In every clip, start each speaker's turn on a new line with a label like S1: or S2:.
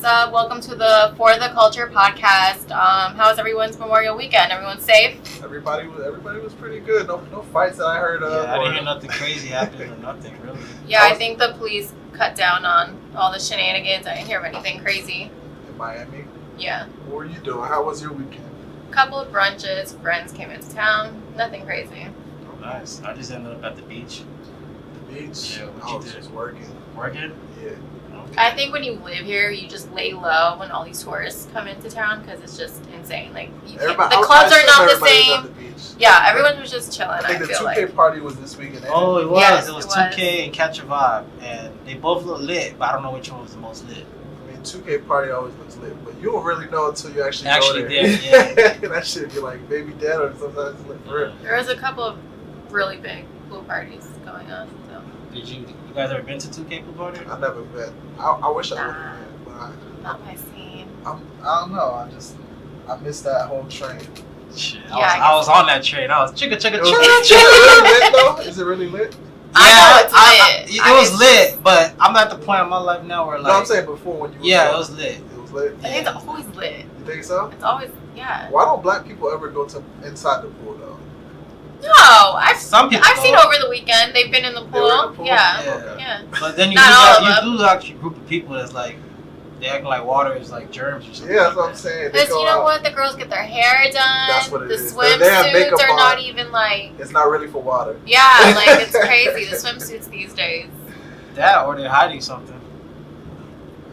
S1: up? Welcome to the For the Culture podcast. How's everyone's Memorial weekend? Everyone safe?
S2: Everybody was pretty good. No fights that I heard of.
S3: Yeah, I didn't hear nothing crazy happen or nothing really.
S1: Yeah, I think the police cut down on all the shenanigans. I didn't hear of anything crazy.
S2: In Miami?
S1: Yeah.
S2: What were you doing? How was your weekend?
S1: Couple of brunches. Friends came into town. Nothing crazy.
S3: Oh, nice. I just ended up at the beach.
S2: The beach?
S3: Yeah,
S2: I
S3: what you
S2: was
S3: did?
S2: just working.
S3: Working?
S2: Yeah.
S3: Okay.
S1: I think when you live here, you just lay low when all these tourists come into town because it's just insane. Like you can't, the clubs are not the same.
S2: The beach.
S1: Yeah, everyone was just chilling.
S2: I think the
S1: feel
S2: 2K
S1: like.
S2: party was this weekend.
S3: Oh, it was.
S1: Yes,
S3: it was
S1: it
S3: 2K and Catch a Vibe. And they both look lit, but I don't know which one was the most lit.
S2: I mean, 2K party always looks lit, but you don't really know until you actually go there.
S3: Yeah.
S2: That shit be like baby dead or sometimes it's lit for real.
S1: There was a couple of really big pool parties going on. So.
S3: Did you guys ever been to 2K pool party?
S2: I never been. I wish I would have been, but
S1: Not my scene.
S2: I don't know. I missed that whole train.
S3: Shit,
S1: Yeah,
S3: I was on that train. I was chugga chugga
S2: It was
S3: chugga.
S2: really lit though? Is it really lit?
S1: I know it's lit.
S3: It was lit, but I'm at the point in my life now where like.
S2: No, I'm saying before when you were
S3: Yeah,
S2: going.
S3: it was lit.
S2: It was lit.
S1: I think it's always lit.
S2: You think so?
S1: It's always, yeah.
S2: Why don't black people ever go to inside the pool though?
S1: No, I've
S3: Some people.
S1: seen over the weekend. They've been in the
S2: They were in
S1: pool.
S2: the pool?
S1: Yeah.
S2: Okay.
S1: Yeah.
S3: But then you
S1: Not all of
S3: do actually a group of people that's like they acting like water is like germs or something.
S2: Yeah, that's
S3: like
S2: what I'm
S3: that.
S2: saying. They
S1: Because
S2: go
S1: you know
S2: out.
S1: what? The girls get their hair done.
S2: That's what it
S1: the
S2: is. They have
S1: swimsuits
S2: makeup
S1: are
S2: on.
S1: not even like.
S2: It's not really for water.
S1: Yeah, like it's crazy. The swimsuits these days.
S3: That or they're hiding something.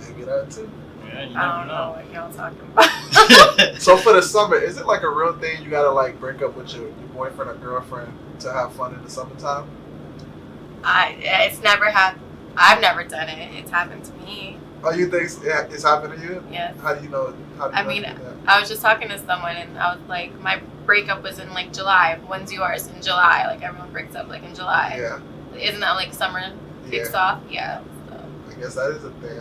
S2: Maybe that too.
S3: Yeah, you
S1: I
S3: never
S1: don't know
S3: know.
S1: what y'all talking about.
S2: So for the summer, is it like a real thing? You gotta like break up with your boyfriend or girlfriend to have fun in the summertime?
S1: It's never happened. I've never done it. It's happened to me.
S2: Oh, you think it's happened to you?
S1: Yes.
S2: How do you know?
S1: I mean,
S2: that?
S1: I was just talking to someone and I was like, my breakup was in like July. When's yours? In July. Like everyone breaks up like in July.
S2: Yeah.
S1: Isn't that like summer kicks
S2: Yeah.
S1: off? Yeah. So.
S2: I guess that is a thing.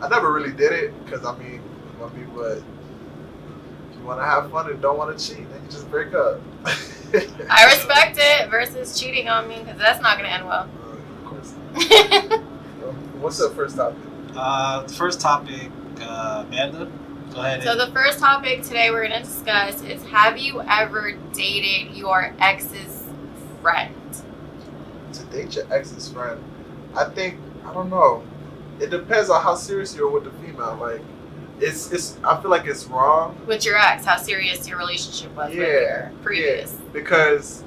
S2: I never really did it because I mean, but if you want to have fun and don't want to cheat, then you just break up.
S1: I respect it versus cheating on me because that's not going to end well.
S2: Of course not. What's the first topic?
S3: The first topic, Amanda, go ahead.
S1: So the first topic today we're going to discuss is, have you ever dated your ex's friend?
S2: To date your ex's friend, I don't know. It depends on how serious you are with the female. Like, it's. I feel like it's wrong.
S1: With your ex, how serious your relationship was with your previous.
S2: Yeah, because,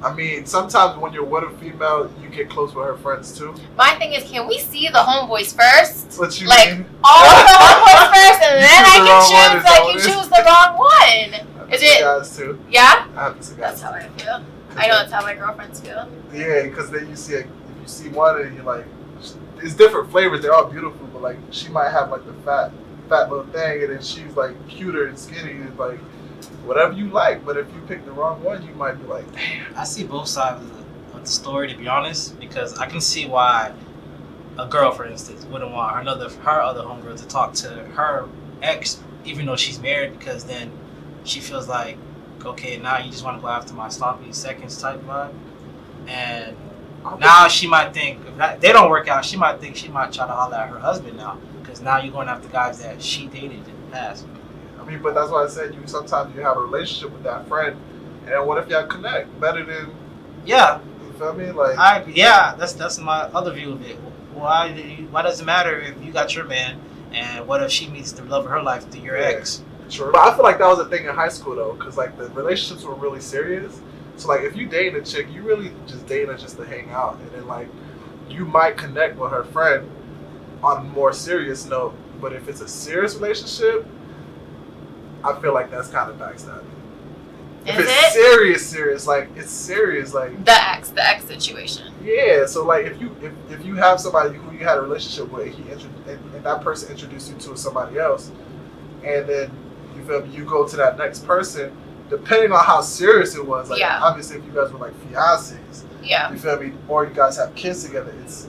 S2: I mean, sometimes when you're with a female, you get close with her friends too.
S1: My thing is, can we see the homeboys first?
S2: What you
S1: Like,
S2: mean?
S1: all of the homeboys first, and
S2: You
S1: then I
S2: choose the wrong
S1: can choose.
S2: one, is
S1: Like,
S2: that
S1: you
S2: what it is?
S1: choose the wrong one. Is it?
S2: Guys too.
S1: Yeah?
S2: I have to see
S1: That's
S2: guys.
S1: how I feel. I know that's how my girlfriends feel.
S2: Yeah, because then you see, if you see one and you're like, it's different flavors. They're all beautiful, but like she might have like the fat little thing, and then she's like cuter and skinny. And like whatever you like, but if you pick the wrong one, you might be like, damn.
S3: I see both sides of the story, to be honest, because I can see why a girl, for instance, wouldn't want her other homegirl to talk to her ex, even though she's married, because then she feels like, okay, now you just want to go after my sloppy seconds type vibe, and now she might think if they don't work out, she might think she might try to holler at her husband now, because now you're going after guys that she dated in the past.
S2: I mean, but that's why I said sometimes you have a relationship with that friend, and what if y'all connect better than?
S3: Yeah,
S2: You feel me? Like
S3: that's my other view of it. Why does it matter if you got your man, and what if she meets the love of her life through your ex?
S2: Sure. But I feel like that was a thing in high school though, because like the relationships were really serious. So like if you dating a chick, you really just dating her just to hang out, and then like you might connect with her friend on a more serious note. But if it's a serious relationship, I feel like that's kind of backstabbing. If
S1: Is
S2: it's
S1: it?
S2: serious, like it's serious, like
S1: The ex situation.
S2: yeah. So like if you have somebody who you had a relationship with, and that person introduced you to somebody else, and then you feel me, you go to that next person, depending on how serious it was, like
S1: Yeah.
S2: obviously if you guys were like fiancés,
S1: Yeah.
S2: you feel me, or you guys have kids together, it's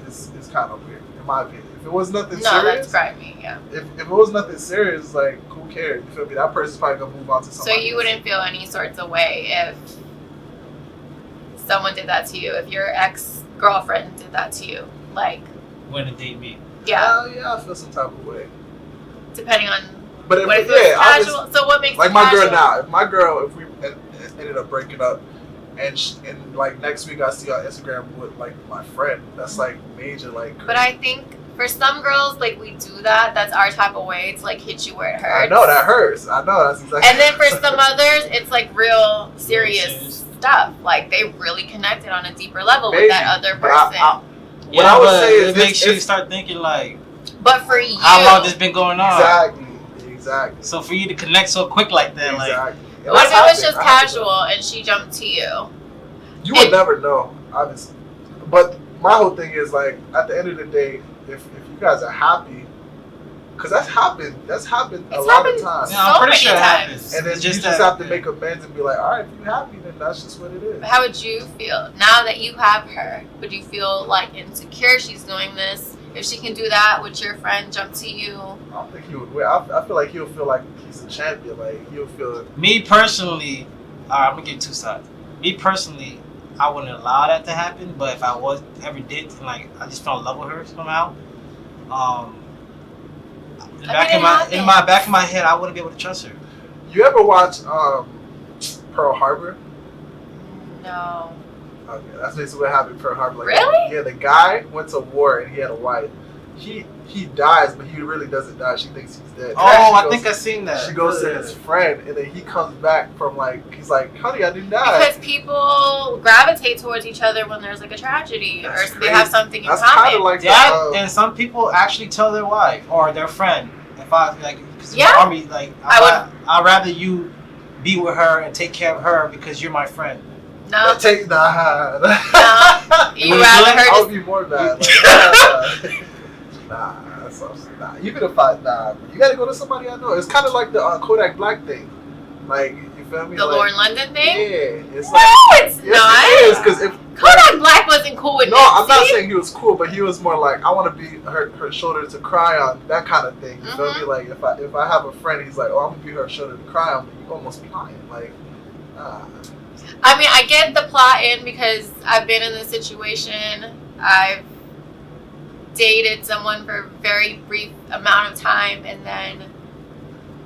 S2: kind of weird in my opinion. If it was nothing
S1: No,
S2: serious,
S1: that's grimy, yeah.
S2: if it was nothing serious, like who cares? You feel me? That person's probably gonna move on to
S1: So
S2: somebody.
S1: you
S2: else.
S1: wouldn't feel any sorts of way if someone did that to you, if your ex-girlfriend did that to you. Like,
S3: When to date me?
S2: hell yeah, I feel some type of way.
S1: Depending on
S2: but
S1: what if it's casual. So what makes
S2: like
S1: it
S2: my
S1: casual?
S2: girl now? If my girl, if we ended up breaking up, and like next week I see on Instagram with like my friend, that's like major like. Crazy.
S1: But I think for some girls, like we do that. That's our type of way to like hit you where it hurts.
S2: I know that hurts. I know that's exactly.
S1: And then for some others, it's like real serious stuff. Like they really connected on a deeper level with that other person.
S3: What I would say is it makes you start thinking like.
S1: But for you,
S3: how long this been going on?
S2: Exactly.
S3: So for you to connect so quick like that,
S2: exactly.
S1: What if it was just casual and she jumped to you?
S2: You would never know, obviously. But my whole thing is like, at the end of the day, if you guys are happy, because that's happened a lot of times.
S3: Yeah, I'm pretty sure it happens.
S2: And then you just have to make amends and be like, all right, if you're happy, then that's just what it is.
S1: How would you feel now that you have her? Would you feel like insecure she's doing this? If she can do that, would your friend jump to you?
S2: I don't think he would win. I feel like he'll feel like he's a champion. Like he'll feel.
S3: Me personally, I'm gonna give two sides. Me personally, I wouldn't allow that to happen. But if I ever did, like I just fell in love with her somehow, in the back of my head, I wouldn't be able to trust her.
S2: You ever watch Pearl Harbor?
S1: No.
S2: Okay, that's basically what happened in Pearl Harbor. Like,
S1: really?
S2: Yeah, the guy went to war and he had a wife. He dies, but he really doesn't die. She thinks he's dead.
S3: Oh, I think I've seen that.
S2: She goes to his friend, and then he comes back from like, he's like, honey, I didn't die.
S1: Because people gravitate towards each other when there's like a tragedy or they have something in common.
S2: That's kind of like
S3: that. And some people actually tell their wife or their friend, if I like, because in the army, like, I'd rather you be with her and take care of her because you're my friend.
S1: No.
S2: Nah.
S1: You rather her.
S2: I would be more mad. Like, nah. Even if you gotta go to somebody I know. It's kind of like the Kodak Black thing. Like, you feel me?
S1: The
S2: like,
S1: Lauren London thing?
S2: Yeah. It's
S1: no, it's not.
S2: It is, because if
S1: Kodak Black wasn't cool with
S2: No, I'm not saying he was cool, but he was more like, I want to be her shoulder to cry on, that kind of thing. You feel me? Like, if I have a friend, he's like, oh, I'm going to be her shoulder to cry on, but you almost lying. Like,
S1: I mean, I get the plot in because I've been in this situation. I've dated someone for a very brief amount of time, and then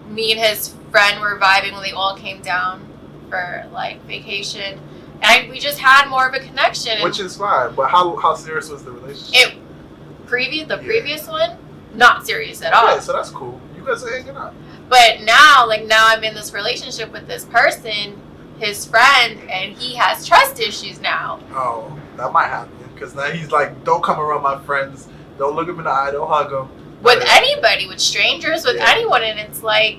S1: me and his friend were vibing when they all came down for like vacation, and we just had more of a connection.
S2: Which is fine, but how serious was the relationship?
S1: The previous one, not serious at all.
S2: Yeah, so that's cool. You guys are hanging out.
S1: But now I'm in this relationship with this person, his friend, and he has trust issues now.
S2: Oh, that might happen, because now he's like, don't come around my friends, don't look him in the eye, don't hug them.
S1: With anybody, with strangers, with anyone, and it's like,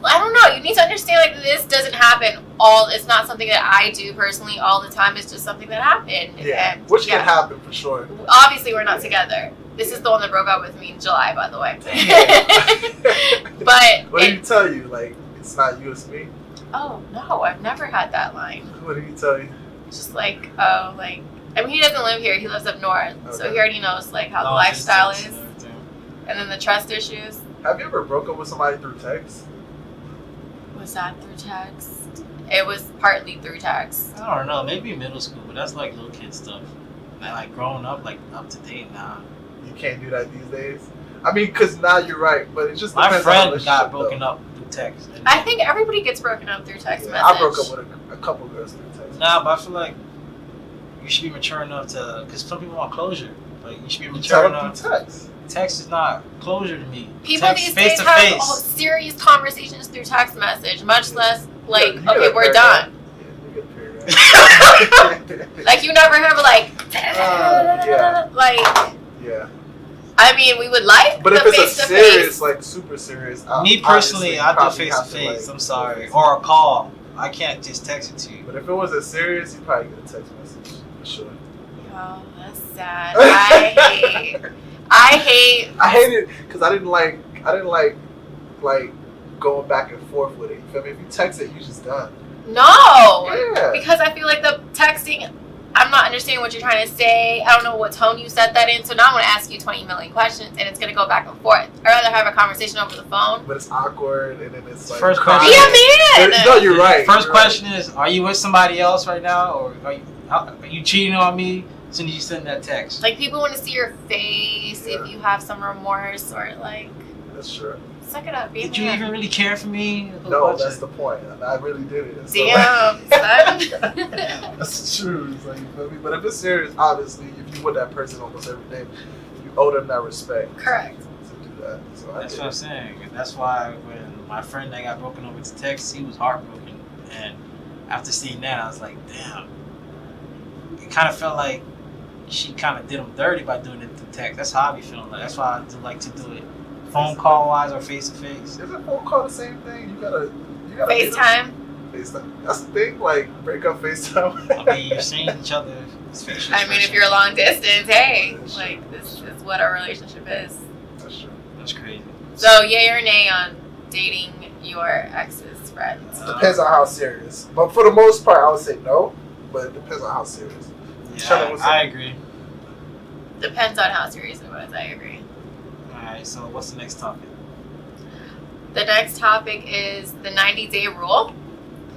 S1: I don't know, you need to understand, like, this doesn't happen it's not something that I do personally all the time, it's just something that happened.
S2: Yeah, which can happen for sure.
S1: Obviously, we're not together. This is the one that broke up with me in July, by the way. But
S2: what did he tell you? Like, it's not you, it's me?
S1: Oh, no, I've never had that line.
S2: What did he tell you?
S1: Just like, I mean, he doesn't live here. He lives up north. Okay. So he already knows, like, how the lifestyle is. And then the trust issues.
S2: Have you ever broke up with somebody through text?
S1: Was that through text? It was partly through text.
S3: I don't know. Maybe middle school, but that's like little kid stuff. Like growing up, like up to date now.
S2: You can't do that these days? I mean, because now you're right, but it just
S3: my
S2: depends
S3: friend
S2: on
S3: got broken up through text.
S1: I think everybody gets broken up through text message.
S2: I broke up with a couple girls through text.
S3: Nah, but I feel like you should be mature enough to, because some people want closure. Like, you should be mature enough.
S2: Text.
S3: Text is not closure to me.
S1: People
S3: text
S1: these days have serious conversations through text message, much less like, okay, we're done. Like, you never have like, I mean, we would like,
S2: but if it's a serious, like super serious.
S3: Me personally, I do face to face. I'm sorry, or a call. I can't just text it to you.
S2: But if it was a serious, you probably get a text message for sure.
S1: Oh, that's sad. I hate
S2: it because I didn't like going back and forth with it. You feel me? If you text it, you just done.
S1: No, because I feel like the texting, I'm not understanding what you're trying to say. I don't know what tone you said that in. So now I'm going to ask you 20 million questions, and it's going to go back and forth. I'd rather have a conversation over the phone.
S2: But it's awkward, and then it's like
S3: first question.
S1: Be a man.
S2: No, you're right.
S3: First question is: are you with somebody else right now, or are you cheating on me? As soon as you send that text.
S1: Like, people want to see your face if you have some remorse or, like,
S2: That's true.
S1: suck it up, be a
S3: Did you
S1: man.
S3: even really care for me?
S2: No, that's the point. I really didn't. So,
S1: Damn, son.
S2: that's true. It's like, you feel me? But if it's serious, obviously, if you with that person almost every day, you owe them that respect.
S1: Correct.
S2: To do that. So
S3: That's what I'm saying. And that's why when my friend that got broken over to text, he was heartbroken. And after seeing that, I was like, damn. It kind of felt like she kind of did him dirty by doing it to text. That's how I be feeling. Like, that's why I do like to do it phone call wise or face to face.
S2: Isn't phone call the same thing? You gotta
S1: FaceTime.
S2: FaceTime. That's the thing. Like, break up FaceTime.
S3: I mean, you're seeing each other's facial
S1: I mean, if
S3: expressions.
S1: you're long distance, hey,
S2: That's
S1: like, this is what our relationship is.
S2: That's true.
S3: That's crazy.
S1: So, yay or nay on dating your ex's friends?
S2: Depends on how serious. But for the most part, I would say no. But it depends on how serious. Shannon,
S3: Yeah,
S2: what's
S3: I
S2: up?
S3: agree.
S1: Depends on how serious it was, I agree.
S3: Alright, so what's the next topic?
S1: The next topic is the 90-day rule.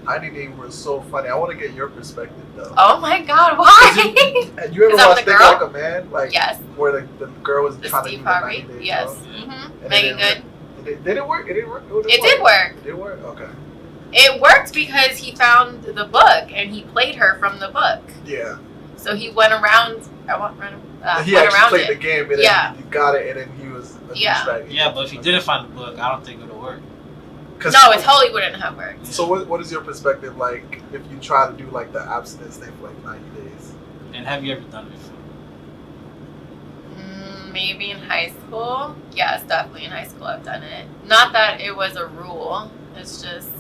S2: 90 Day was so funny. I want to get your perspective though.
S1: Oh my god, why?
S2: And you ever
S1: Is that
S2: watched
S1: with the
S2: Think
S1: girl?
S2: Like a Man? Like,
S1: Yes.
S2: where the girl was
S1: The
S2: trying to
S1: Steve
S2: do the 90
S1: Harvey?
S2: Day
S1: Yes.
S2: challenge?
S1: Mm-hmm.
S2: And
S1: Megan
S2: it
S1: Good.
S2: Did it work? It didn't work?
S1: It did work.
S2: It did work? Okay.
S1: It worked because he found the book and he played her from the book.
S2: Yeah.
S1: So he went around.
S2: He
S1: went
S2: actually
S1: around
S2: played
S1: it.
S2: the game and
S1: Yeah.
S2: then he got it and then he was a
S1: Yeah.
S2: douchebag.
S3: Yeah, but if you didn't find the book, I don't think it would work.
S1: No, it totally wouldn't have worked.
S2: So what is your perspective like if you try to do like the abstinence thing for like 90 days?
S3: And have you ever done it before?
S1: Maybe in high school. Yes, definitely in high school I've done it. Not that it was a rule. It's just,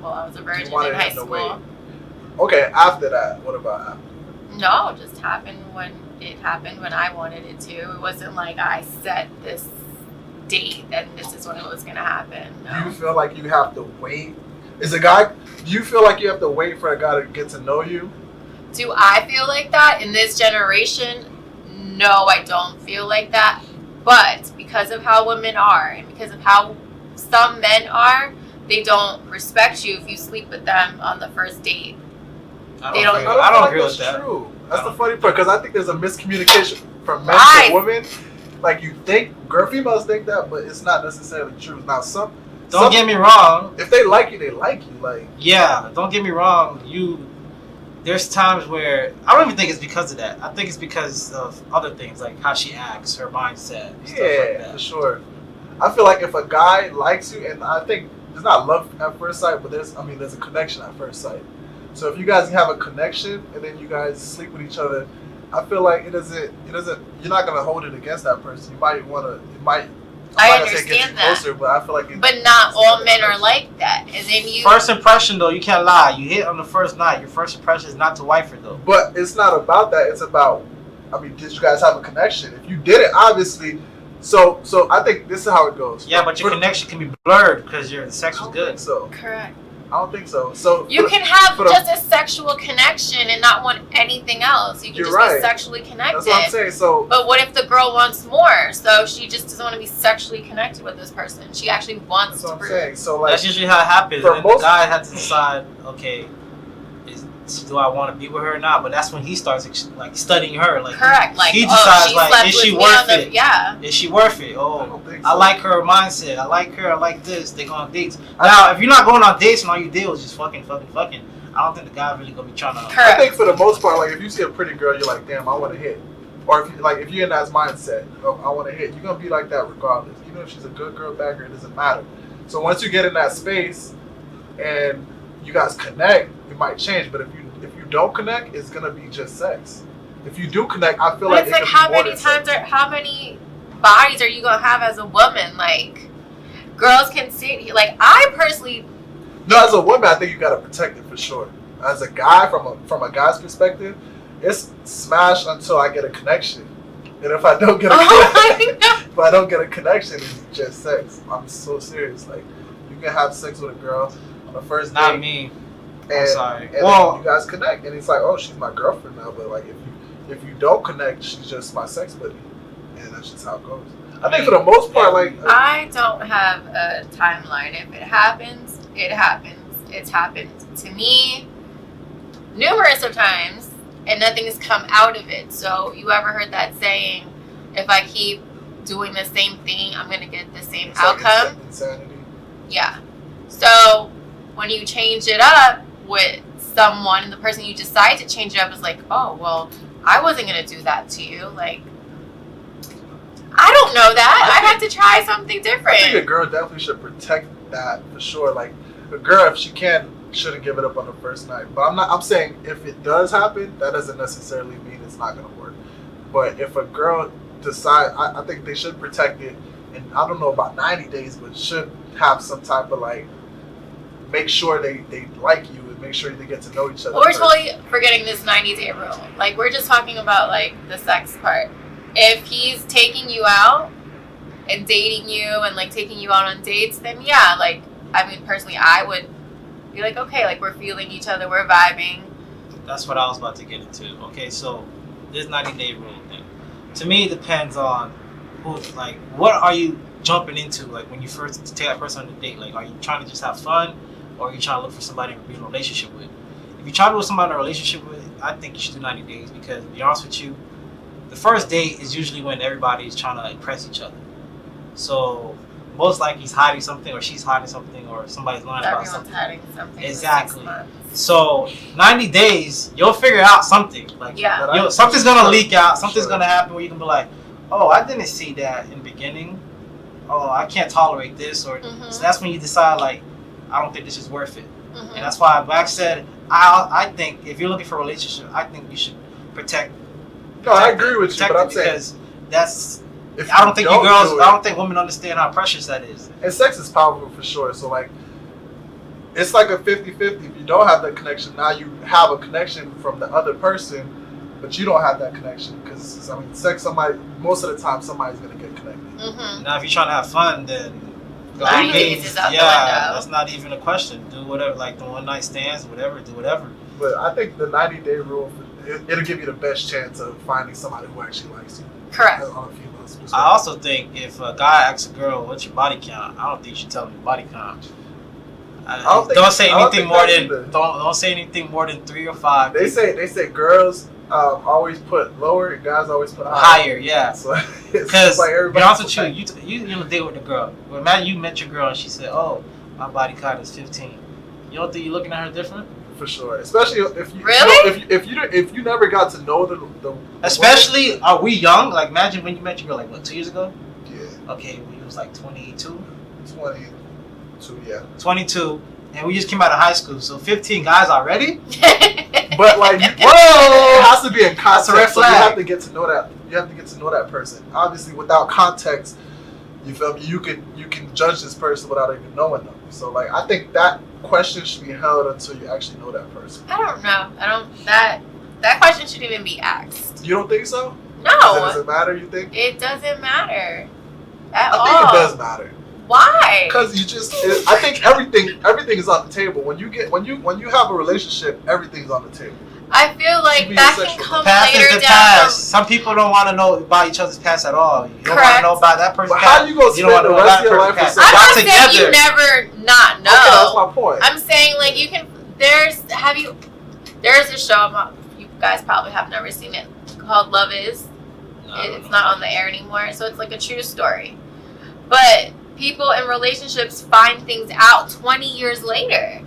S1: well, I was a virgin
S2: wanted
S1: in high
S2: him to
S1: school.
S2: Okay, after that, what about after?
S1: No, it just happened when it happened when I wanted it to. It wasn't like I set this date and this is when it was going to happen.
S2: Do
S1: No.
S2: you feel like you have to wait? Do you feel like you have to wait for a guy to get to know you?
S1: Do I feel like that in this generation? No, I don't feel like that. But because of how women are and because of how some men are, they don't respect you if you sleep with them on the first date. They don't-
S3: agree.
S2: I don't,
S3: I
S2: feel
S3: don't
S2: like
S3: agree
S2: that's
S3: with that.
S2: true. That's
S3: I
S2: the
S3: don't-
S2: funny part because I think there's a miscommunication from men
S1: Right.
S2: to women. Like you think, females think that, but it's not necessarily true. Now,
S3: Don't get me wrong.
S2: if they like you, they like you. Like
S3: Yeah, don't get me wrong. There's times where I don't even think it's because of that. I think it's because of other things like how she acts, her mindset, stuff like
S2: yeah,
S3: that.
S2: for sure. I feel like if a guy likes you, and I think it's not love at first sight, but there's a connection at first sight. So if you guys have a connection and then you guys sleep with each other, I feel like it doesn't. You're not gonna hold it against that person. You might want to. It might. I'm
S1: I
S2: not gonna say get you
S1: understand that.
S2: closer, but I feel like.
S1: But not all men are like that. And then you.
S3: First impression though, you can't lie. You hit on the first night. Your first impression is not to wife her though.
S2: But it's not about that. It's about. Did you guys have a connection? If you did it, obviously. So I think this is how it goes.
S3: Yeah, but your connection can be blurred because your sex
S2: I
S3: was
S2: don't think
S3: good.
S2: so.
S1: Correct.
S2: I don't think so. So
S1: You can have
S2: for the-
S1: just a sexual connection and not want anything else. You can
S2: You're
S1: just
S2: right.
S1: be sexually connected.
S2: That's what I'm saying. So
S1: But what if the girl wants more? So she just doesn't want to be sexually connected with this person. She actually wants
S2: that's what
S1: to
S2: I'm
S1: prove.
S2: saying. So like.
S3: That's usually how it happens.
S2: For
S3: And the
S2: most-
S3: guy has to decide, okay, do I want to be with her or not? But that's when he starts like studying her. Like
S1: Correct. Like,
S3: he
S1: oh,
S3: decides
S1: she
S3: like,
S1: slept
S3: is
S1: with
S3: she
S1: me
S3: worth
S1: on the
S3: it?
S1: Yeah.
S3: Is she worth it?
S2: I
S3: Oh,
S2: don't think
S3: I
S2: so.
S3: like her mindset. I like her. I like this. They go on dates. Now, if you're not going on dates and all you did was just fucking, I don't think the guy really gonna be trying to.
S2: I
S1: Correct.
S2: think for the most part, like if you see a pretty girl, you're like, damn, I want to hit. Or if you're in that mindset, of, I want to hit, you're gonna be like that regardless. Even if she's a good girl, bad girl, it doesn't matter. So once you get in that space and you guys connect, it might change. But if you don't connect, it's gonna be just sex. If you do connect, I feel
S1: But
S2: like
S1: it's
S2: it
S1: like
S2: could
S1: how
S2: be more
S1: many
S2: than
S1: times
S2: sex.
S1: how many bodies are you gonna have as a woman? Like, girls can sit here. Like, I personally.
S2: No, as a woman, I think you gotta protect it for sure. As a guy, from a guy's perspective, it's smash until I get a connection. And if I don't get a
S1: Oh
S2: connection,
S1: my god.
S2: if I don't get a connection, it's just sex. I'm so serious. Like you can have sex with a girl on the first
S3: Not
S2: date,
S3: me.
S2: and,
S3: sorry.
S2: and
S3: Well-
S2: then you guys connect, and it's like, oh, she's my girlfriend now. But like, if you don't connect, she's just my sex buddy, and that's just how it goes. I think for the most part, like
S1: I don't have a timeline. If it happens, it happens. It's happened to me numerous of times. and nothing's come out of it. So you ever heard that saying, if I keep doing the same thing, I'm going to get the same
S2: It's like
S1: outcome?
S2: insanity.
S1: Yeah. So when you change it up with someone, and the person you decide to change it up is like, oh, well, I wasn't going to do that to you. Like, I don't know that. I'd have to try something
S2: I think a
S1: different.
S2: girl definitely should protect that for sure. Like a girl, if she can, shouldn't give it up on the first night. But I'm saying if it does happen, that doesn't necessarily mean it's not gonna work. But if a girl decide, I think they should protect it. And I don't know about 90 days, but should have some type of like, make sure they like you and make sure they get to know each other.
S1: Well, we're
S2: first.
S1: totally forgetting this 90-day rule. Like, we're just talking about, like, the sex part. If he's taking you out and dating you and, like, taking you out on dates, then yeah, like, I mean, personally, I would be like, okay, like, we're feeling each other, we're vibing.
S3: That's what I was about to get into. Okay, so this 90-day rule thing. To me, it depends on who, like, what are you jumping into, like, when you first take that person on a date? Like, are you trying to just have fun, or are you trying to look for somebody to be in a relationship with? If you're trying to look for somebody in a relationship with, I think you should do 90 days because, to be honest with you, the first date is usually when everybody's trying to impress each other. So, most likely he's hiding something, or she's hiding something, or somebody's lying about
S1: Everyone's
S3: something.
S1: hiding something.
S3: Exactly.
S1: For 6 months.
S3: So 90 days, you'll figure out something. Like,
S1: Yeah.
S3: something's gonna leak out. Something's
S2: Sure.
S3: gonna happen where you can be like, "Oh, I didn't see that in the beginning. Oh, I can't tolerate this." Or
S1: Mhm.
S3: so that's when you decide, like, I don't think this is worth it.
S1: Mhm.
S3: And that's why Black said, I think if you're looking for a relationship, I think you should protect.
S2: No, I
S3: protect
S2: agree
S3: it,
S2: with you,
S3: protect
S2: but
S3: it
S2: I'm saying
S3: because that's.
S2: if
S3: I don't think you
S2: do
S3: girls.
S2: it-
S3: I don't think women understand how precious that is.
S2: And sex is powerful for sure. So like, it's like a 50-50. If you don't have that connection, now you have a connection from the other person, but you don't have that connection because I mean, sex. Most of the time, somebody's gonna get connected.
S1: Mhm.
S3: Now, if you're trying to have fun, then
S1: 90
S3: I
S1: days
S3: mean,
S1: is out the
S3: yeah,
S1: window.
S3: that's not even a question. Do whatever, like the one night stands, whatever. Do whatever.
S2: But I think the 90-day rule, it'll give you the best chance of finding somebody who actually likes you.
S1: Correct.
S2: On a female's perspective.
S3: I also think if a guy asks a girl, "What's your body count?" I don't think you should tell him your body count. Don't say anything more than don't say anything more than 3 or 5.
S2: They say girls always put lower and guys always put higher.
S3: higher, yeah.
S2: So it's
S3: Because
S2: like
S3: to be
S2: everybody.
S3: honest with you, you date with a girl. But imagine you met your girl and she said, "Oh, my body count is 15." You don't think you're looking at her different?
S2: For sure, especially if you
S1: Really?
S2: if you never got to know the
S3: Especially, are we young? Like, imagine when you met your girl, like, what, 2 years ago?
S2: woman,
S3: Okay, when you was like 22?
S2: yeah, 22, yeah.
S3: 22, and we just came out of high school, so 15 guys already?
S2: But like, whoa, it has to be in
S3: That's a red
S2: context. So you
S3: flag.
S2: have to get to know that. You have to get to know that person. Obviously, without context, you feel me? You can judge this person without even knowing them. So like, I think that question should be held until you actually know that person.
S1: I don't know. That question shouldn't even be asked.
S2: You don't think so?
S1: No,
S2: Does it matter? You think?
S1: it doesn't matter at
S2: I
S1: all.
S2: think it does matter.
S1: Why?
S2: Because I think everything is on the table. When you have a relationship, everything's on the table.
S1: I feel like
S2: To be
S1: that can
S2: sexual.
S1: come
S3: Past is
S1: later
S3: the
S1: down
S3: past. Some people don't want to know about each other's past at all. You don't want
S1: Correct.
S3: to know about that person's
S2: But
S3: past.
S2: how you gonna
S3: You don't
S2: spend
S3: wanna
S2: the
S3: know
S2: rest
S3: about
S2: of your
S3: that
S2: life
S3: person's
S2: with
S1: I'm
S3: past.
S2: somebody?
S1: not saying you
S3: together.
S1: never not know.
S2: Okay, that's my point.
S1: I'm saying like you can. There's a show. You guys probably have never seen it called Love Is. It's not on the air anymore, so it's like a true story. But people in relationships find things out 20 years later.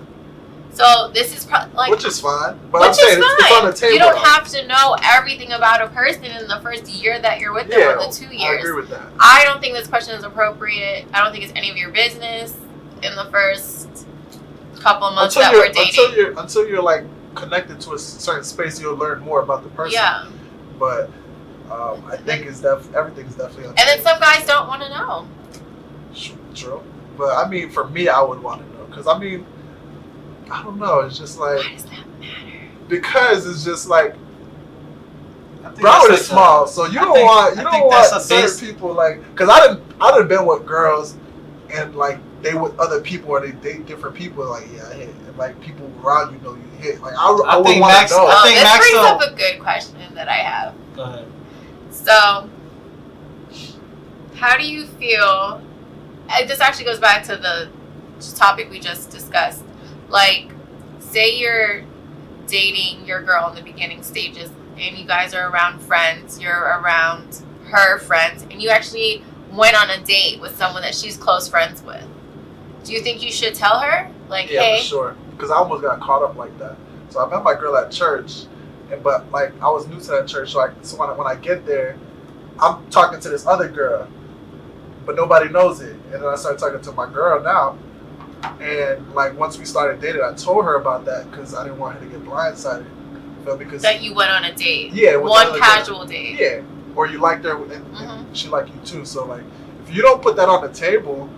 S1: So this is like
S2: Which is fine. But
S1: which
S2: I'm saying
S1: is fine.
S2: it's on the table.
S1: You don't
S2: though.
S1: have to know everything about a person in the first year that you're with them
S2: Yeah,
S1: or the 2
S2: I
S1: years.
S2: agree with that.
S1: I don't think this question is appropriate. I don't think it's any of your business in the first couple of months that we're dating.
S2: Until you're like connected to a certain space, you'll learn more about the person.
S1: Yeah.
S2: But I think everything's definitely on the
S1: And then
S2: table.
S1: some guys don't want to know.
S2: True. But I mean, for me, I would want to know because I mean, I don't know. It's just like
S1: Why does that matter?
S2: because it's just like
S3: I think
S2: Broward
S3: that's
S2: is
S3: like
S2: small, so you
S3: I
S2: don't
S3: think-
S2: want
S3: I think that's a
S2: certain
S3: base-
S2: people like because I done been with girls and like they with other people or they date different people like yeah I hit and like people around you know you hit like I would
S3: think
S2: want
S3: Max-
S2: to know.
S3: I think
S1: this
S3: Max
S1: brings
S3: don't-
S1: up a good question that I have.
S3: Go ahead.
S1: So, how do you feel? This actually goes back to the topic we just discussed. Like, say you're dating your girl in the beginning stages, and you guys are around friends, you're around her friends, and you actually went on a date with someone that she's close friends with, do you think you should tell her? Like,
S2: Yeah,
S1: hey,
S2: for sure. Because I almost got caught up like that. So I met my girl at church, but like I was new to that church, so when I get there, I'm talking to this other girl, but nobody knows it. And then I started talking to my girl now, and like once we started dating, I told her about that because I didn't want her to get blindsided. You feel me? Because
S1: that you went on a date.
S2: yeah, with
S1: One
S2: another
S1: casual
S2: girl.
S1: date.
S2: Yeah, or you liked her and
S1: Mhm.
S2: she liked you too. So like, if you don't put that on the table,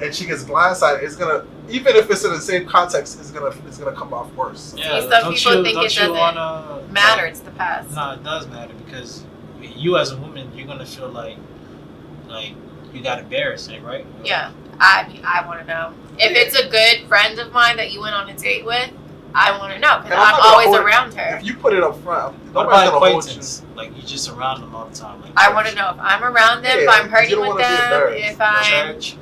S2: and she gets blindsided, it's gonna, even if it's in the same context, it's gonna come off worse.
S3: Yeah,
S1: some
S3: don't
S1: people
S3: you,
S1: think
S3: don't
S1: it
S3: you
S1: doesn't
S3: wanna,
S1: Matter, it's the past.
S3: No, it does matter because you as a woman, you're gonna feel like you got embarrassed, right?
S1: Yeah, I want to know. If
S2: Yeah.
S1: it's a good friend of mine that you went on a date with, I want to know because
S2: And I'm
S1: I'm
S2: not gonna
S1: always
S2: hold it.
S1: around her.
S2: If you put it up front,
S3: What
S2: nobody's
S3: about
S2: gonna hold you.
S3: acquaintance? Like you just around them all the time. Like
S1: I want to know if I'm around them, if
S2: Yeah,
S1: I'm
S2: 'cause you
S1: hurting
S2: don't
S1: with
S2: wanna be
S1: them,
S2: embarrassed.
S3: church.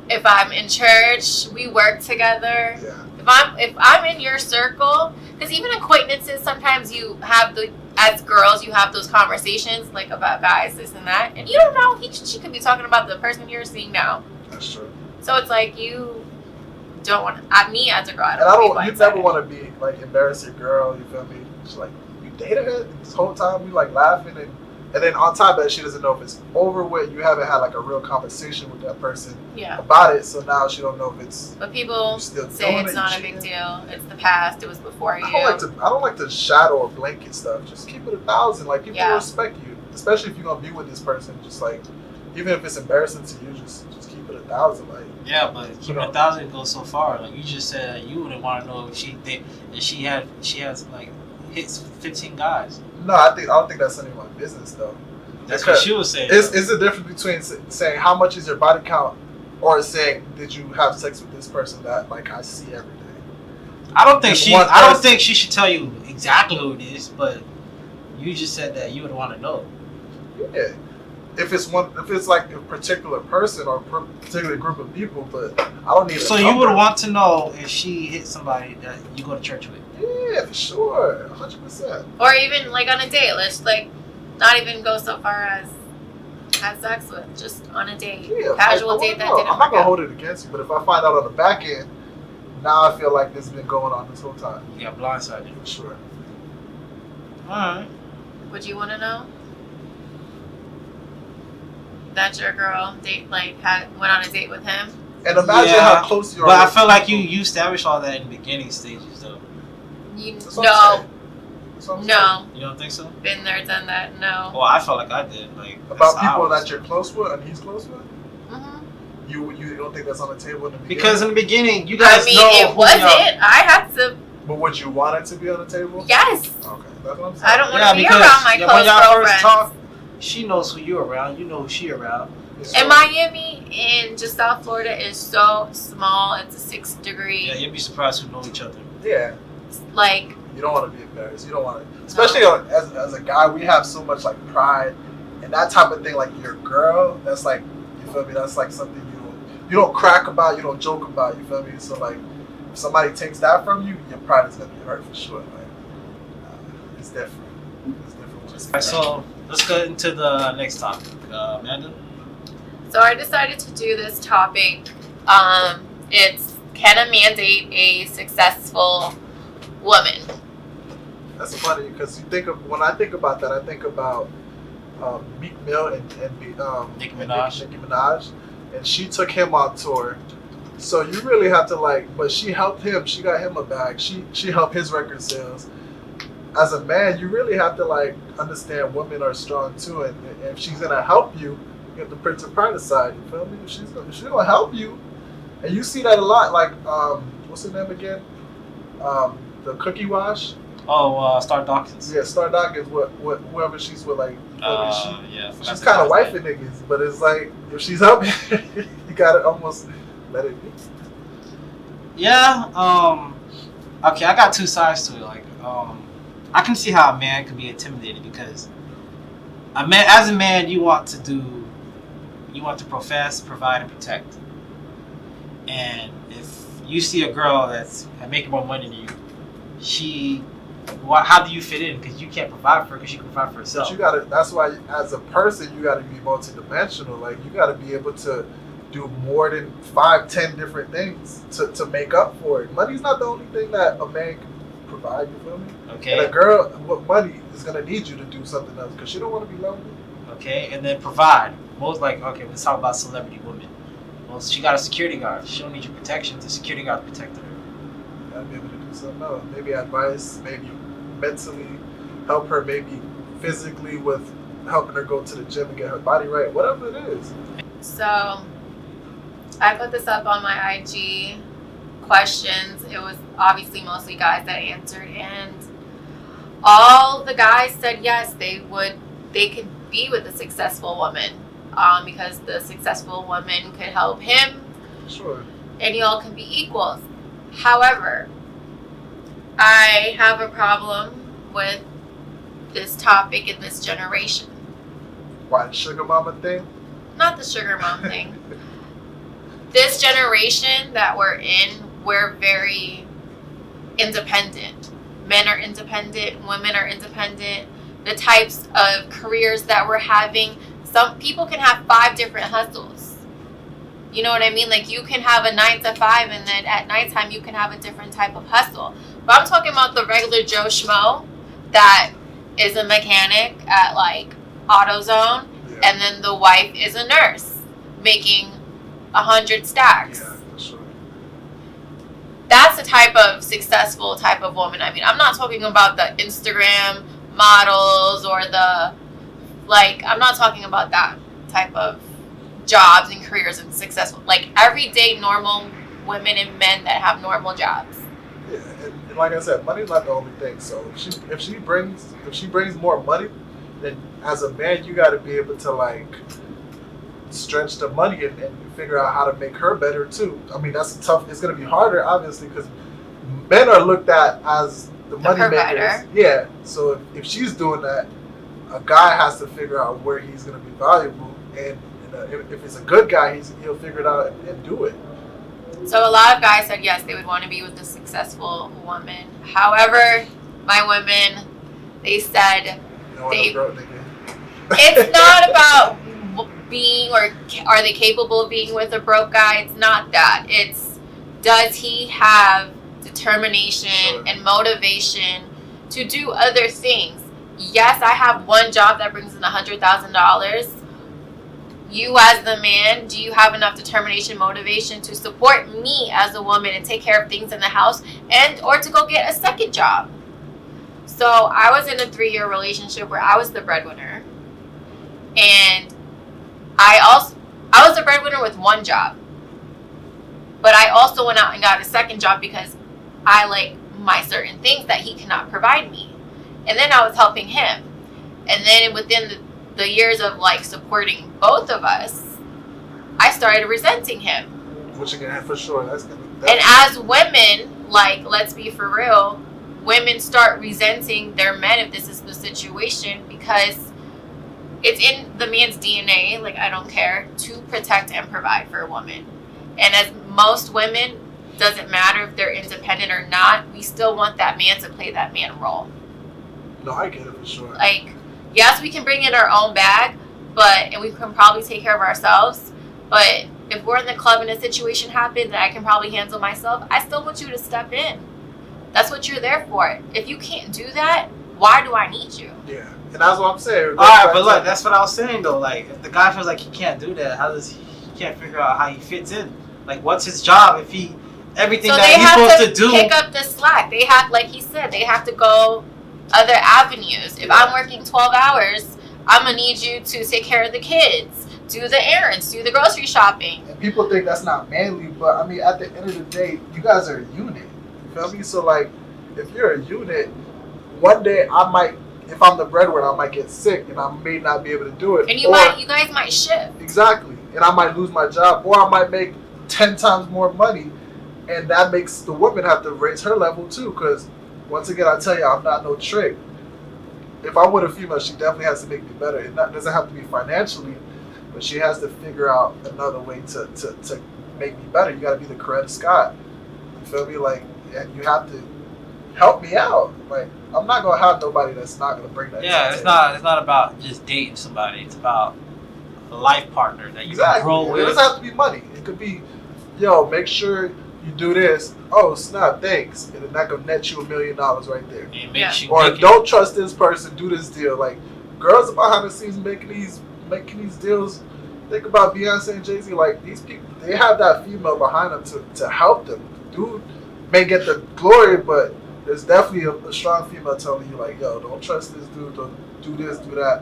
S1: if I'm in church, we work together.
S2: Yeah.
S1: If I'm in your circle, because even acquaintances, sometimes you have as girls, you have those conversations like about guys, this and that, and you don't know she could be talking about the person you're seeing now.
S2: That's true.
S1: So it's like you don't want me as a girl.
S2: And I don't.
S1: wanna
S2: You
S1: be
S2: never
S1: blindsided.
S2: want to be like embarrass your girl. You feel me? She's like, you dated her this whole time. We like laughing and then on top of that, she doesn't know if it's over with. You haven't had like a real conversation with that person
S1: Yeah.
S2: about it. So now she don't know if it's.
S1: But people
S2: You still
S1: say
S2: doing
S1: it's
S2: it,
S1: not
S2: you
S1: a big
S2: cheating?
S1: deal. It's the past. It was before you.
S2: I don't like to shadow or blanket stuff. Just keep it 1,000. Like people
S1: Yeah.
S2: respect you, especially if you're gonna be with this person. Just like, even if it's embarrassing to you, just keep it 1,000. Like,
S3: Yeah, but
S2: You
S3: keeping
S2: know.
S3: 1,000 goes so far. Like you just said, you wouldn't want to know if she has like hits 15 guys.
S2: no, I don't think that's any of my business though.
S3: That's
S2: Because
S3: what she was saying.
S2: Is the difference between saying how much is your body count, or saying did you have sex with this person that like I see every day?
S3: I don't think
S2: It's
S3: she.
S2: one
S3: I don't
S2: person.
S3: think she should tell you exactly who it is. But you just said that you would want to know.
S2: Yeah. If it's like a particular person or a particular group of people, but I don't need.
S3: So you would want to know if she hit somebody that you go to church with.
S2: Yeah, for sure, 100%.
S1: Or even like on a date. Let's like not even go so far as have sex with. Just on a date,
S2: Yeah,
S1: casual
S2: I wanna
S1: date that
S2: know.
S1: didn't
S2: I'm not
S1: work
S2: gonna
S1: out.
S2: hold it against you, but if I find out on the back end, now I feel like this has been going on this whole time.
S3: You got blindsided.
S2: For sure.
S3: All right.
S1: Would you want to know? That your girl went on a date with him.
S2: And imagine
S3: Yeah,
S2: how close you are.
S3: But I
S2: with
S3: feel like
S2: people.
S3: you established all that in the beginning stages, though.
S2: That's what I'm saying. That's what I'm saying.
S1: No,
S3: You don't think so?
S1: been there, done that. No.
S3: Well, I felt like I did. Like
S2: About
S3: that's how I
S2: people
S3: was.
S2: that you're close with and he's close with,
S1: hmm
S2: you don't think that's on the table in the beginning?
S3: Because in the beginning, you guys
S1: I mean,
S3: know
S1: it
S3: who
S1: wasn't.
S3: y'all-
S1: I had to.
S2: But would you want it to be on the table?
S1: Yes.
S2: Okay, that's what I'm saying.
S1: I don't want
S3: Yeah,
S1: to be
S3: because
S1: around my
S3: when
S1: close
S3: y'all
S1: girlfriends.
S3: first talk, she knows who you're around. You know who she around.
S2: Yeah.
S1: And Miami in just South Florida is so small. It's a 6-degree.
S3: Yeah, you'd be surprised who know each other.
S2: Yeah,
S1: Like,
S2: you don't want to be embarrassed. You don't want to, especially as a guy, we have so much like pride and that type of thing. Like your girl, that's like, you feel me? That's like something you don't crack about, you don't joke about. You feel me? So like, if somebody takes that from you, your pride is gonna be hurt for sure. Like, it's different. It's different. when it's
S3: Alright, so let's get into the next topic, Amanda.
S1: so I decided to do this topic. It's can a man date a successful woman?
S2: That's funny because when I think about that, I think about Meek Mill and
S3: Nicki
S2: and
S3: Minaj.
S2: Nicki Minaj, and she took him on tour. So you really have to but she helped him. She got him a bag. She helped his record sales. As a man, you really have to understand women are strong too, and if she's gonna help you, you have to put her pride aside. You feel me? If she's gonna help you, and you see that a lot. What's her name again? The Cookie Wash.
S3: Oh, Star Dawkins.
S2: Yeah, Star Dawkins. Whoever she's with,
S3: Yeah.
S2: she's kind of wifing niggas, but it's like if she's helping, you gotta almost let it be.
S3: Yeah. Okay, I got two sides to it. I can see how a man could be intimidated because as a man, you want to profess, provide, and protect. And if you see a girl that's making more money than you, she how do you fit in? Because you can't provide for her because she can provide for
S2: But
S3: herself.
S2: you gotta. That's why, as a person, you gotta be multidimensional. Like you gotta be able to do more than 5, 10 different things to make up for it. Money's not the only thing that a man can provide. You feel me? And a
S3: Okay.
S2: girl with money is gonna need you to do something else because she don't want to be lonely.
S3: Okay. And then provide. Most like okay, let's talk about celebrity women. Well, she got a security guard. She don't need your protection. The security guard protected her.
S2: You gotta be able to do something else. Maybe advice. Maybe mentally help her. Maybe physically with helping her go to the gym and get her body right. Whatever it is.
S1: So I put this up on my IG questions. It was obviously mostly guys that answered, and all the guys said yes, they could be with a successful woman, because the successful woman could help him,
S2: Sure.
S1: and y'all can be equals. However, I have a problem with this topic in this generation.
S2: Why the sugar mama thing?
S1: Not the sugar mom thing. This generation that we're in, we're very independent. Men are independent, women are independent. The types of careers that we're having, some people can have 5 different hustles. You know what I mean? Like you can have a 9 to 5 and then at nighttime you can have a different type of hustle. But I'm talking about the regular Joe Schmo that is a mechanic at like AutoZone,
S2: Yeah.
S1: and then the wife is a nurse making 100 stacks.
S2: Yeah, for sure.
S1: That's the type of successful type of woman. I mean, I'm not talking about the Instagram models or I'm not talking about that type of jobs and careers and successful, like everyday normal women and men that have normal jobs.
S2: Yeah, and like I said, money's not the only thing. So if she brings more money, then as a man you got to be able to like stretch the money and figure out how to make her better too. I mean that's tough. It's gonna be harder obviously because men are looked at as the money
S1: provider.
S2: makers. Yeah. So if she's doing that, a guy has to figure out where he's gonna be valuable, and if it's a good guy, he'll figure it out and do it.
S1: So a lot of guys said yes, they would want to be with a successful woman. However, my women, they said
S2: You know what
S1: They-
S2: a broke nigga.
S1: it's not about being or are they capable of being with a broke guy. It's not that. It's does he have determination
S2: Sure.
S1: and motivation to do other things. Yes, I have one job that brings in $100,000. You as the man, do you have enough determination, motivation to support me as a woman and take care of things in the house and or to go get a second job? So I was in a 3-year relationship where I was the breadwinner, and I was the breadwinner with one job, but I also went out and got a second job because I like my certain things that he cannot provide me, and then I was helping him, and then within the years of like supporting both of us, I started resenting him.
S2: Which again, for sure, that's gonna.
S1: And as women, like, let's be for real, women start resenting their men if this is the situation because it's in the man's DNA, like, I don't care, to protect and provide for a woman. And as most women, doesn't matter if they're independent or not, we still want that man to play that man role.
S2: No, I get it for sure.
S1: Like, yes, we can bring in our own bag, and we can probably take care of ourselves, but if we're in the club and a situation happens that I can probably handle myself, I still want you to step in. That's what you're there for. If you can't do that, why do I need you?
S2: Yeah, and that's what I'm saying.
S3: All right, but look, that's what I was saying though. Like, if the guy feels like he can't do that, how does he can't figure out how he fits in? Like, what's his job if he everything
S1: So
S3: that
S1: they
S3: he's
S1: have
S3: supposed
S1: to
S3: to do?
S1: pick up the slack. They have, like he said, they have to go other avenues. If I'm working 12 hours, I'm going to need you to take care of the kids, do the errands, do the grocery shopping.
S2: And people think that's not manly, but I mean, at the end of the day, you guys are a unit. You feel me? So like, if you're a unit, one day I might, if I'm the breadwinner, I might get sick and I may not be able to do it.
S1: And
S2: Or-
S1: you guys might shift.
S2: Exactly. And I might lose my job, or I might make 10 times more money, and that makes the woman have to raise her level too. Because once again, I tell you, I'm not no trick. If I'm with a female, she definitely has to make me better. It doesn't have to be financially, but she has to figure out another way to make me better. You got to be the Coretta Scott. You feel me? Like, and you have to help me out. Like, I'm not gonna have nobody that's not gonna bring that.
S3: Yeah,
S2: to
S3: it's
S2: the table.
S3: not about just dating somebody. It's about a life partner that you
S2: Exactly.
S3: can grow
S2: It
S3: with.
S2: doesn't have to be money. It could be, yo, make sure you do this. Oh, snap, thanks. And then that could net you $1 million right there.
S3: And
S1: Yeah.
S3: makes you
S2: Or
S3: make
S2: don't trust this person, do this deal. Like, girls behind the scenes making these deals. Think about Beyonce and Jay-Z. Like, these people, they have that female behind them to help them. Dude may get the glory, but there's definitely a strong female telling you, like, yo, don't trust this dude, don't do this, do that.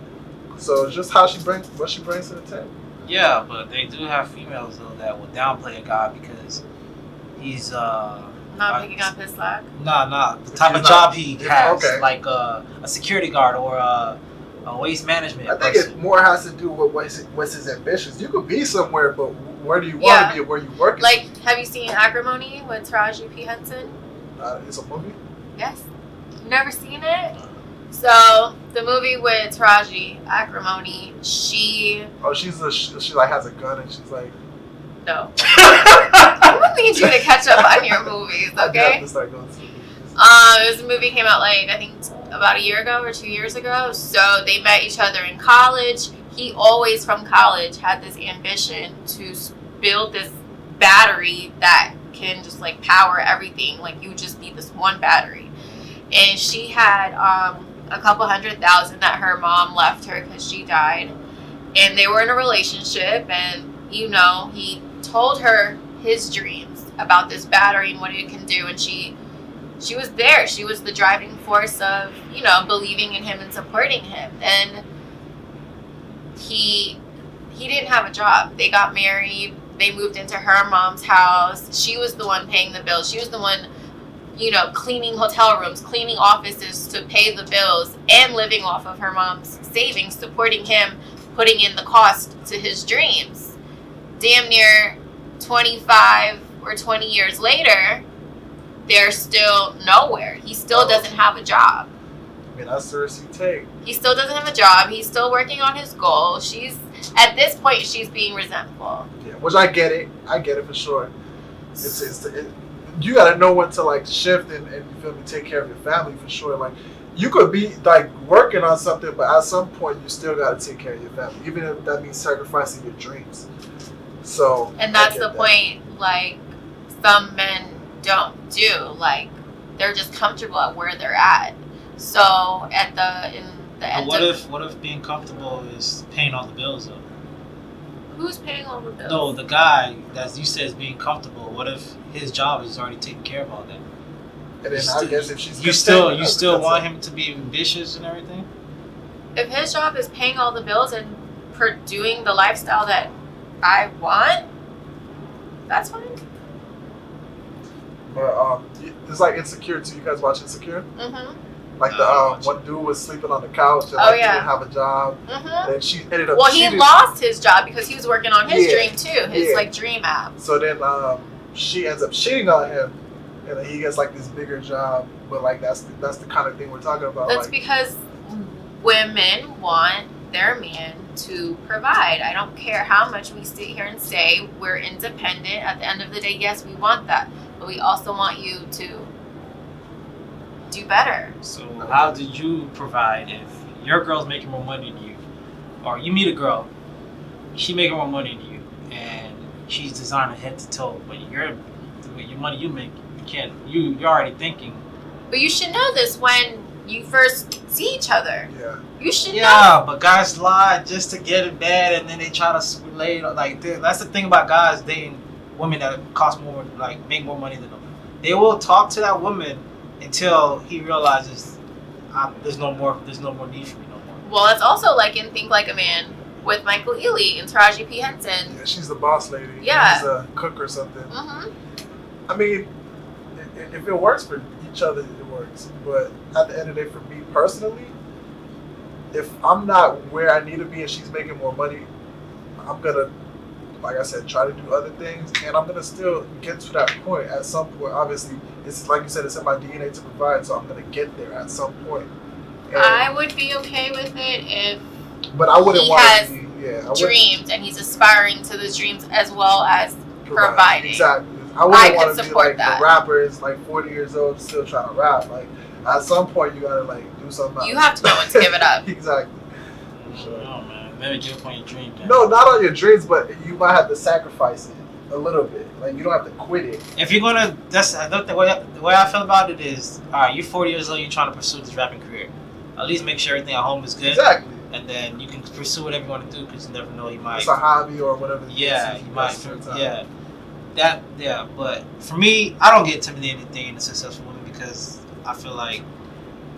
S2: So it's just what she brings to the table.
S3: Yeah, but they do have females though that will downplay a guy because he's
S1: Not picking up his slack.
S3: the
S2: If
S3: type
S2: he's
S3: of
S2: not-
S3: job he has,
S2: okay.
S3: like a security guard or a waste management
S2: I think
S3: person.
S2: it more has to do with what's his ambitions. You could be somewhere, but where do you want
S1: Yeah.
S2: to be and where you working?
S1: Like, have you seen Acrimony with Taraji P. Henson?
S2: It's a movie.
S1: Yes. Never seen it? So, the movie with Taraji, Acrimony, she...
S2: Oh, she like has a gun and she's like.
S1: No. I'm gonna need you to catch up on your movies,
S2: I have
S1: okay?
S2: to start going to the movies.
S1: This movie came out like I think about a year ago or 2 years ago. So they met each other in college. He always from college had this ambition to build this battery that can just like power everything. Like you just need this one battery. And she had a couple $100,000 that her mom left her because she died. And they were in a relationship, and you know he told her his dreams about this battery and what it can do, and she was there. She was the driving force of, you know, believing in him and supporting him. And he didn't have a job. They got married. They moved into her mom's house. She was the one paying the bills. She was the one, you know, cleaning hotel rooms, cleaning offices to pay the bills, and living off of her mom's savings, supporting him, putting in the cost to his dreams. Damn near 25 or 20 years later, they're still nowhere. He still doesn't have a job.
S2: I mean, that's the risk you take.
S1: He still doesn't have a job. He's still working on his goal. At this point, she's being resentful.
S2: Yeah, which I get it. I get it for sure. You gotta know when to like shift and you feel me, take care of your family for sure. Like you could be like working on something, but at some point you still gotta take care of your family, even if that means sacrificing your dreams. So
S1: And that's
S2: I
S1: the
S2: get that.
S1: point, like, some men don't do. Like, they're just comfortable at where they're at. So, in the
S3: But
S1: end
S3: what if being comfortable is paying all the bills though?
S1: who's paying all the bills?
S3: No, the guy that you said is being comfortable. What if his job is already taking care of all that?
S2: And then I guess if she's
S3: You
S2: content,
S3: still
S2: that's
S3: want
S2: it.
S3: him to be ambitious and everything?
S1: If his job is paying all the bills and doing the lifestyle that I want, that's fine.
S2: But it's like Insecure too. You guys watch Insecure?
S1: Mm-hmm.
S2: Like
S3: No,
S2: the one dude was sleeping on the couch and
S1: Oh,
S2: like,
S1: yeah.
S2: he didn't have a job.
S1: Mm-hmm.
S2: Then she ended up
S1: Well, he
S2: cheating.
S1: lost his job because he was working on his
S2: Yeah.
S1: dream too, his
S2: Yeah.
S1: like dream app.
S2: So then she ends up cheating on him, and then he gets like this bigger job. But like that's the kind of thing we're talking about.
S1: That's
S2: like,
S1: because women want their man to provide. I don't care how much we sit here and say we're independent. At the end of the day, yes, we want that, but we also want you to do better.
S3: So how did you provide if your girl's making more money than you, or you meet a girl, she making more money than you, and she's designer head to toe, but your money you make, you're already thinking.
S1: But you should know this when you first see each other.
S2: yeah.
S1: You should know.
S3: Yeah, but guys lie just to get in bed, and then they try to relate. Like that's the thing about guys dating women that cost more, like make more money than them. They will talk to that woman until he realizes there's no more need for me no more.
S1: Well, it's also like in Think Like a Man with Michael Ealy and Taraji P. Henson.
S2: Yeah, she's the boss lady.
S1: Yeah.
S2: He's a cook or something.
S1: Mm-hmm.
S2: I mean, if it works for each other, it works. But at the end of the day, for me personally, if I'm not where I need to be and she's making more money, I'm gonna, like I said, try to do other things, and I'm gonna still get to that point at some point. Obviously, it's like you said, it's in my DNA to provide, so I'm gonna get there at some point. And,
S1: I would be okay with it if
S2: but I wouldn't
S1: he
S2: want
S1: has
S2: to be, I wouldn't
S1: dreams and he's aspiring to those dreams as well as providing.
S2: Exactly. I
S1: I
S2: wouldn't
S1: could
S2: want to be
S1: support
S2: like
S1: that.
S2: the rapper is like 40 years old still trying to rap. Like at some point you gotta like do something else.
S1: You have to know when to give it up.
S2: Exactly.
S3: No, man. Maybe give up on your dream. Man.
S2: No, not on your dreams, but you might have to sacrifice it a little bit. Like you don't have to quit it.
S3: If you're gonna, the way I feel about it is, all right, you're 40 years old, you're trying to pursue this rapping career. At least make sure everything at home is good,
S2: Exactly.
S3: and then you can pursue whatever you want to do because you never know, you might.
S2: It's a hobby or whatever.
S3: Yeah, you might.
S2: Spend time.
S3: Yeah. But for me, I don't get intimidated dating a successful woman because I feel like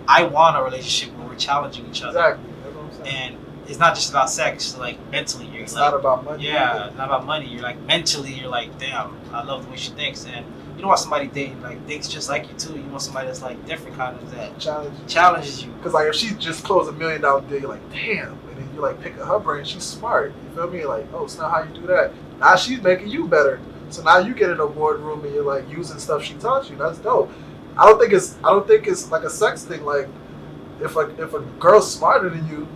S3: I want a relationship where we're challenging each other,
S2: Exactly. That's what I'm saying.
S3: and it's not just about sex. Like mentally, you're
S2: It's
S3: like,
S2: not about money.
S3: yeah,
S2: either.
S3: it's not about money. You're like mentally, you're like, damn, I love the way she thinks, and you don't want somebody dating like thinks just like you too. You want somebody that's like different, kind of that
S2: Challenge.
S3: challenges you.
S2: Because like if she just closed $1 million deal, you're like, damn, and then you like pick at her brain. She's smart. You feel me? Like, oh, it's not how you do that. Now she's making you better. So now you get in a boardroom and you're like using stuff she taught you. That's dope. I don't think it's like a sex thing. Like if a girl's smarter than you,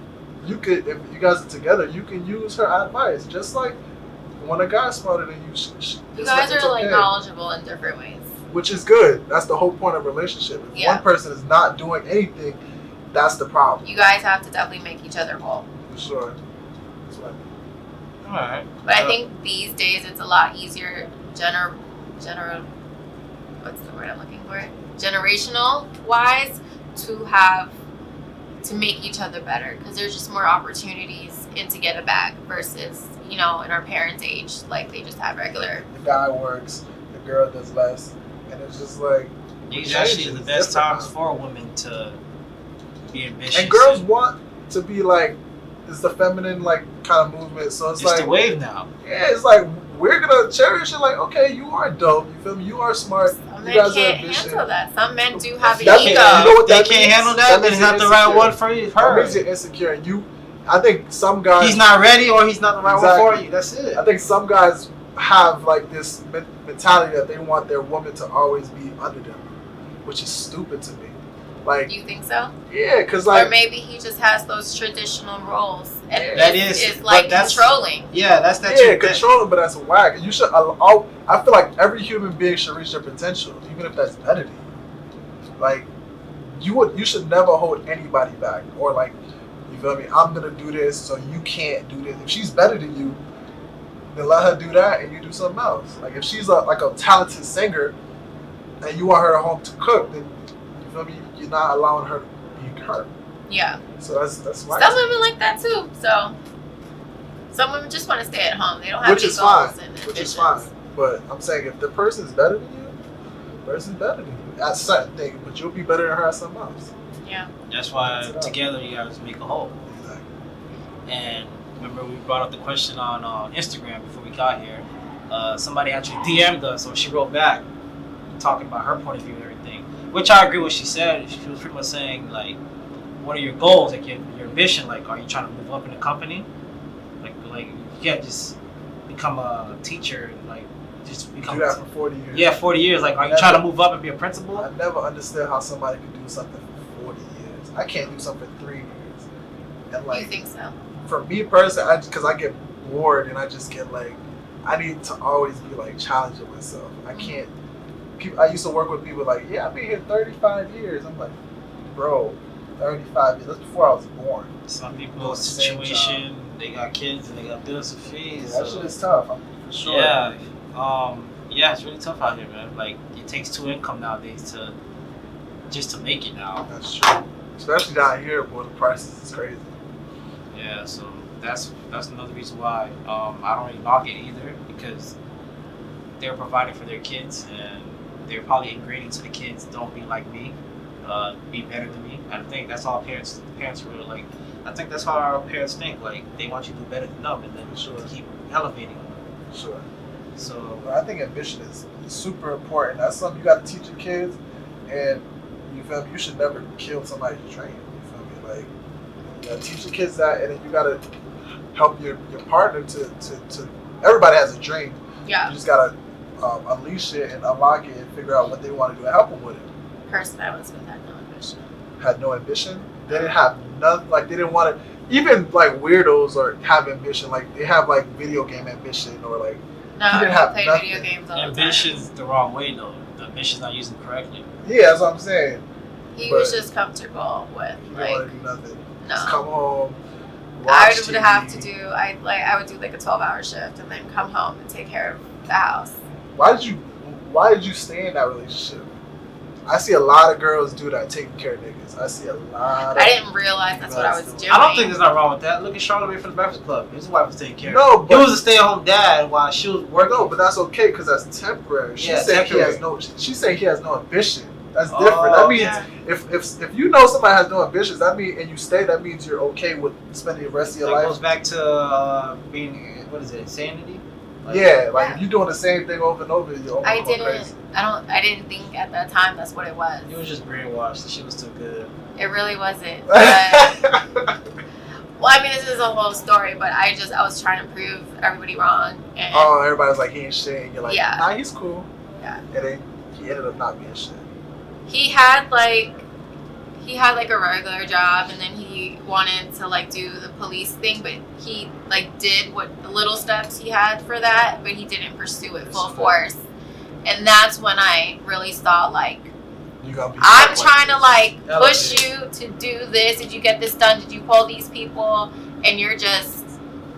S2: you could, if you guys are together, you can use her advice. Just like when a guy's smarter than you,
S1: You
S2: it's
S1: guys
S2: it's
S1: are like
S2: okay.
S1: knowledgeable in different ways.
S2: Which is good. That's the whole point of a relationship. If
S1: Yeah.
S2: one person is not doing anything, that's the problem.
S1: You guys have to definitely make each other whole.
S2: For sure. That's what
S3: All right,
S1: But I think these days it's a lot easier, what's the word I'm looking for? Generational wise, to make each other better because there's just more opportunities in to get a bag versus, in our parents' age, like they just have regular.
S2: the guy works, the girl does less, and it's just like
S3: these actually
S2: changes.
S3: the best
S2: Different
S3: times
S2: now.
S3: for women to be ambitious.
S2: And girls want to be like, it's the feminine like kind of movement. So it's
S3: It's
S2: like
S3: the wave now.
S2: yeah, it's like we're gonna cherish it. Like okay, you are dope. You feel me? You are smart.
S1: Some
S2: You
S1: men
S2: guys are
S1: can't
S2: ambitious.
S1: handle that. Some men do have an
S2: That-
S1: ego.
S2: you know what
S3: They
S2: that
S3: can't
S2: means?
S3: handle that.
S2: That
S3: Then
S2: means
S3: it's not the
S2: you're
S3: right
S2: insecure.
S3: one for
S2: That
S3: her.
S2: means you're insecure. And I think some guys.
S3: He's not ready, or he's not the right one
S2: Exactly.
S3: for you. That's it.
S2: I think some guys have like this mentality that they want their woman to always be under them, which is stupid to me. Like,
S1: You think so?
S2: yeah, because
S1: Or
S2: like,
S1: maybe he just has those traditional roles. And
S3: That
S1: is
S3: is-
S1: like
S3: but that's-
S1: controlling.
S3: Yeah, that's that.
S2: yeah, control them, but that's whack. You should. I feel like every human being should reach their potential, even if that's better than you. Like, you should never hold anybody back, or like, you feel me? I'm gonna do this, so you can't do this. If she's better than you, then let her do that, and you do something else. Like if she's like a talented singer, and you want her at home to cook, then you feel me? You're not allowing her to be her.
S1: Yeah.
S2: So that's why.
S1: Some women like that too. So some women just want to stay at home. They don't have
S2: Which
S1: any
S2: is
S1: goals
S2: fine.
S1: and
S2: Which is
S1: ambitions.
S2: fine. But I'm saying if the person's better than you, the person's better than you at certain thing, but you'll be better than her at something else.
S1: Yeah.
S3: That's why
S2: Mix it up.
S3: together you guys make a whole.
S2: Exactly.
S3: And remember, we brought up the question on Instagram before we got here. Somebody actually DM'd us, or she wrote back, talking about her point of view and everything. Which I agree with what she said. She was pretty much saying like, what are your goals? Like your ambition? Like, are you trying to move up in the company? Like you can't just become a teacher and like just become.
S2: Do that for 40 years.
S3: Yeah, 40 years. Like, are you
S2: Never.
S3: trying to move up and be a principal?
S2: I never understood how somebody could do something for 40 years. I can't do something for 3 years. And
S1: You
S2: like,
S1: think so?
S2: for me personally, because I get bored and I just get like, I need to always be like challenging myself. I can't. I used to work with people like, yeah, I've been here 35 years. I'm like, bro, 35 years. That's before I was born.
S3: Some
S2: Doing
S3: people's
S2: the same
S3: situation, they got kids and they got bills to feed.
S2: Yeah,
S3: so.
S2: that shit is tough. For sure.
S3: Yeah, yeah, it's really tough out here, man. Like it takes 2 income nowadays to make it now.
S2: That's true. Especially down here, boy, the prices is crazy.
S3: Yeah, so that's another reason why I don't really knock it either, because they're providing for their kids and they're probably ingraining to the kids, don't be like me, be better than me. I think that's all parents really like. I think that's how our parents think. Like they want you to do better than them, and then
S2: For sure.
S3: keep elevating them.
S2: For sure.
S3: So
S2: But I think ambition is super important. That's something you got to teach your kids, and you feel me? You should never kill somebody's dream. You feel me? Like you gotta teach your kids that, and then you gotta help your partner to. Everybody has a dream.
S1: Yeah.
S2: You just gotta unleash it and unlock it and figure out what they want to do and help them with it.
S1: Person I was with had no ambition.
S2: Had no ambition. They didn't have none. Like they didn't want to. Even like weirdos or have ambition. Like they have like video game ambition or like
S1: No,
S2: He didn't
S1: he
S2: have
S1: played
S2: nothing.
S1: video games all the time.
S3: Ambition's the wrong way though. The ambition's not using correctly.
S2: Yeah, that's what I'm saying.
S1: He
S2: But-
S1: was just comfortable with
S2: He
S1: like
S2: don't want to do nothing. Just
S1: no.
S2: come home.
S1: I
S2: Watch
S1: would
S2: TV.
S1: have to do I would do like a 12-hour shift and then come home and take care of the house.
S2: Why did you stay in that relationship? I see a lot of girls do that, taking care of niggas. I see a lot of
S1: I didn't realize that's what I was doing.
S3: I don't think there's nothing wrong with that. Look at Charlamagne from the Breakfast Club. His wife was taking care of him.
S2: No,
S3: He
S2: but
S3: was a stay-at-home dad while she was working.
S2: no, but that's okay because that's temporary. She
S3: Yeah,
S2: said
S3: temporary.
S2: She's saying he has no ambition. That's different. That means
S3: yeah.
S2: if you know somebody has no ambitions, that means and you stay, that means you're okay with spending the rest of your
S3: That
S2: life.
S3: goes back to being, what is it, insanity?
S2: Yeah, like
S1: Yeah.
S2: if you're doing the same thing over and over, you're
S1: I
S2: almost going crazy.
S1: I didn't think at that time that's what it was.
S3: He was just brainwashed. She was too good.
S1: It really wasn't. But, well, I mean, this is a whole story, but I was trying to prove everybody wrong. And
S2: Oh, everybody's like he ain't shit. And you're like,
S1: Yeah.
S2: nah, he's cool.
S1: Yeah.
S2: And then he ended up not being shit.
S1: he had like a regular job, and then he wanted to like do the police thing, but he like did what the little steps he had for that, but he didn't pursue it full force. And that's when I really saw like
S2: You gonna be
S1: I'm
S2: stuck
S1: trying to
S2: this.
S1: like
S3: Elevate.
S1: push you to do this. Did you get this done? Did you pull these people? And you're just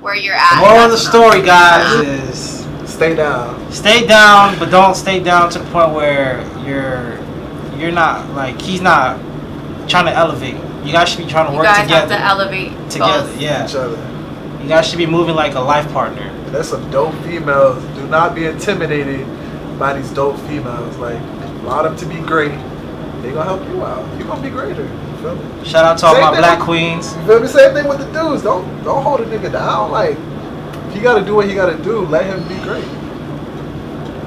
S1: where you're at.
S3: The moral of the
S1: That's
S3: story,
S1: not-
S3: guys, is
S2: Stay down.
S3: stay down, but don't stay down to the point where you're not like he's not trying to elevate. You guys should be trying to
S1: You
S3: work
S1: guys have
S3: together.
S1: to elevate
S3: Together,
S1: both.
S3: yeah.
S2: Each other.
S3: You guys should be moving like a life partner.
S2: There's some dope females. Do not be intimidated by these dope females. Like, allow them to be great. They gonna help you out. You gonna be greater. You feel me?
S3: Shout out to all
S2: Same
S3: my
S2: thing
S3: black
S2: with-
S3: queens.
S2: You feel me? Same thing with the dudes. Don't hold a nigga down. Like, if he gotta do what he gotta do, let him be great.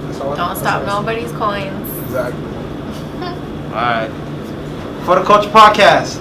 S2: That's all I-
S1: Don't
S2: that's
S1: stop
S2: all I say.
S1: nobody's coins.
S2: Exactly.
S3: All right. For the Culture Podcast.